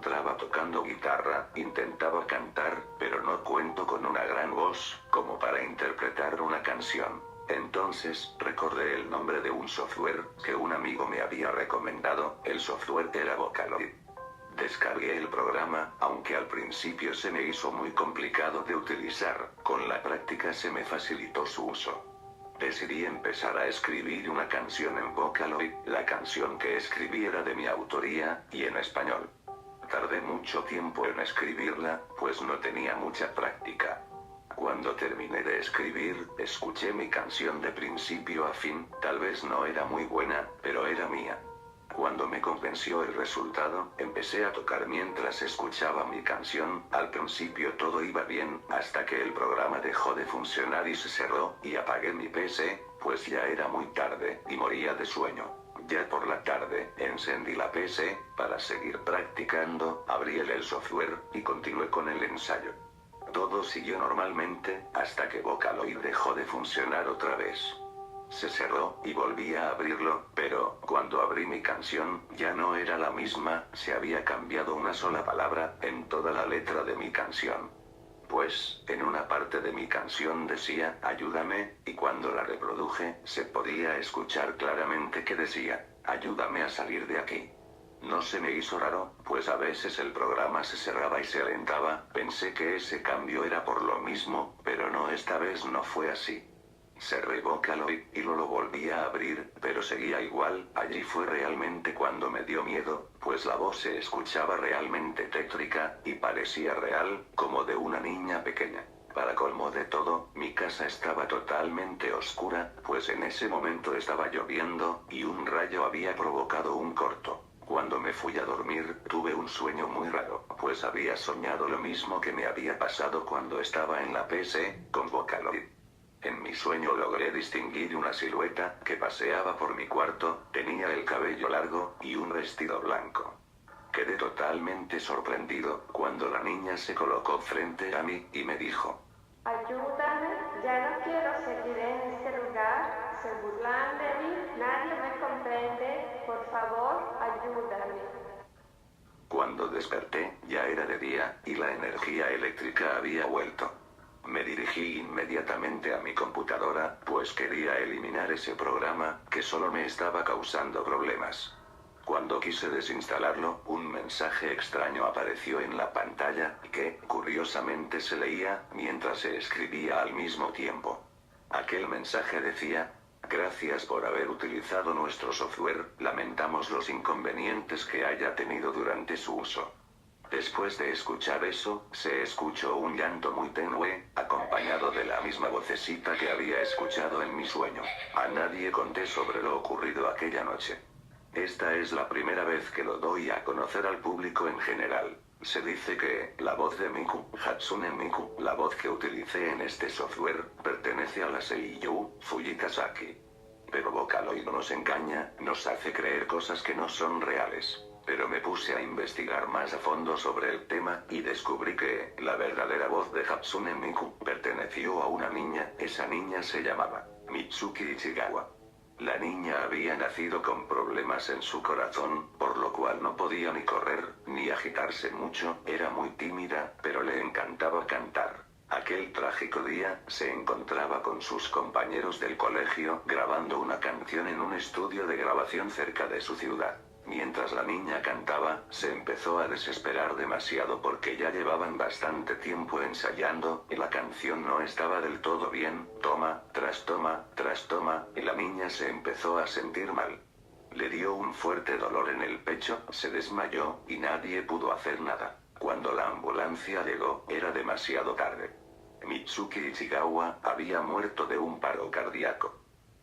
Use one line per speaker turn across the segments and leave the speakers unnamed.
encontraba tocando guitarra, intentaba cantar, pero no cuento con una gran voz, como para interpretar una canción. Entonces, recordé el nombre de un software, que un amigo me había recomendado, el software era Vocaloid. Descargué el programa, aunque al principio se me hizo muy complicado de utilizar, con la práctica se me facilitó su uso. Decidí empezar a escribir una canción en Vocaloid, la canción que escribí era de mi autoría, y en español. Tardé mucho tiempo en escribirla, pues no tenía mucha práctica. Cuando terminé de escribir, escuché mi canción de principio a fin, tal vez no era muy buena, pero era mía. Cuando me convenció el resultado, empecé a tocar mientras escuchaba mi canción. Al principio todo iba bien, hasta que el programa dejó de funcionar y se cerró, y apagué mi PC, pues ya era muy tarde, y moría de sueño. Ya por la tarde, encendí la PC, para seguir practicando, abrí el software, y continué con el ensayo. Todo siguió normalmente, hasta que Vocaloid dejó de funcionar otra vez. Se cerró, y volví a abrirlo, pero, cuando abrí mi canción, ya no era la misma, se había cambiado una sola palabra, en toda la letra de mi canción. Pues, en una parte de mi canción decía, ayúdame, y cuando la reproduje, se podía escuchar claramente que decía, ayúdame a salir de aquí. No se me hizo raro, pues a veces el programa se cerraba y se alentaba, pensé que ese cambio era por lo mismo, pero no, esta vez no fue así. Cerré Vocaloid, y lo volví a abrir, pero seguía igual. Allí fue realmente cuando me dio miedo, pues la voz se escuchaba realmente tétrica, y parecía real, como de una niña pequeña. Para colmo de todo, mi casa estaba totalmente oscura, pues en ese momento estaba lloviendo, y un rayo había provocado un corto. Cuando me fui a dormir, tuve un sueño muy raro, pues había soñado lo mismo que me había pasado cuando estaba en la PC, con Vocaloid. En mi sueño logré distinguir una silueta, que paseaba por mi cuarto, tenía el cabello largo, y un vestido blanco. Quedé totalmente sorprendido, cuando la niña se colocó frente a mí, y me dijo,
ayúdame, ya no quiero seguir en este lugar, se burlan de mí, nadie me comprende, por favor, ayúdame.
Cuando desperté, ya era de día, y la energía eléctrica había vuelto. Me dirigí inmediatamente a mi computadora, pues quería eliminar ese programa, que solo me estaba causando problemas. Cuando quise desinstalarlo, un mensaje extraño apareció en la pantalla, que, curiosamente, se leía, mientras se escribía al mismo tiempo. Aquel mensaje decía, gracias por haber utilizado nuestro software, lamentamos los inconvenientes que haya tenido durante su uso. Después de escuchar eso, se escuchó un llanto muy tenue, acompañado de la misma vocecita que había escuchado en mi sueño. A nadie conté sobre lo ocurrido aquella noche. Esta es la primera vez que lo doy a conocer al público en general. Se dice que, la voz de Miku, Hatsune Miku, la voz que utilicé en este software, pertenece a la seiyū, Fujita Saki. Pero Vocaloid nos engaña, nos hace creer cosas que no son reales. Pero me puse a investigar más a fondo sobre el tema, y descubrí que, la verdadera voz de Hatsune Miku, perteneció a una niña, esa niña se llamaba Mitsuki Ichigawa. La niña había nacido con problemas en su corazón, por lo cual no podía ni correr, ni agitarse mucho, era muy tímida, pero le encantaba cantar. Aquel trágico día, se encontraba con sus compañeros del colegio, grabando una canción en un estudio de grabación cerca de su ciudad. Mientras la niña cantaba, se empezó a desesperar demasiado porque ya llevaban bastante tiempo ensayando, y la canción no estaba del todo bien, toma, tras toma, y la niña se empezó a sentir mal. Le dio un fuerte dolor en el pecho, se desmayó, y nadie pudo hacer nada. Cuando la ambulancia llegó, era demasiado tarde. Mitsuki Ichigawa había muerto de un paro cardíaco.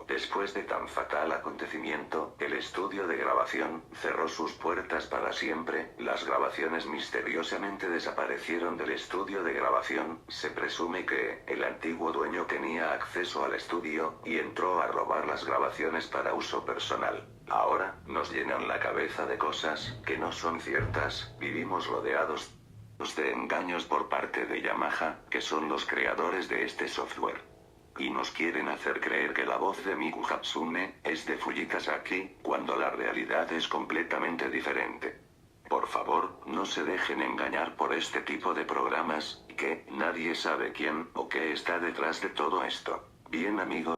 Después de tan fatal acontecimiento, el estudio de grabación cerró sus puertas para siempre, las grabaciones misteriosamente desaparecieron del estudio de grabación, se presume que el antiguo dueño tenía acceso al estudio, y entró a robar las grabaciones para uso personal. Ahora, nos llenan la cabeza de cosas que no son ciertas, vivimos rodeados de engaños por parte de Yamaha, que son los creadores de este software. Y nos quieren hacer creer que la voz de Miku Hatsune es de Fujita Saki, cuando la realidad es completamente diferente. Por favor, no se dejen engañar por este tipo de programas, que nadie sabe quién o qué está detrás de todo esto. Bien amigos.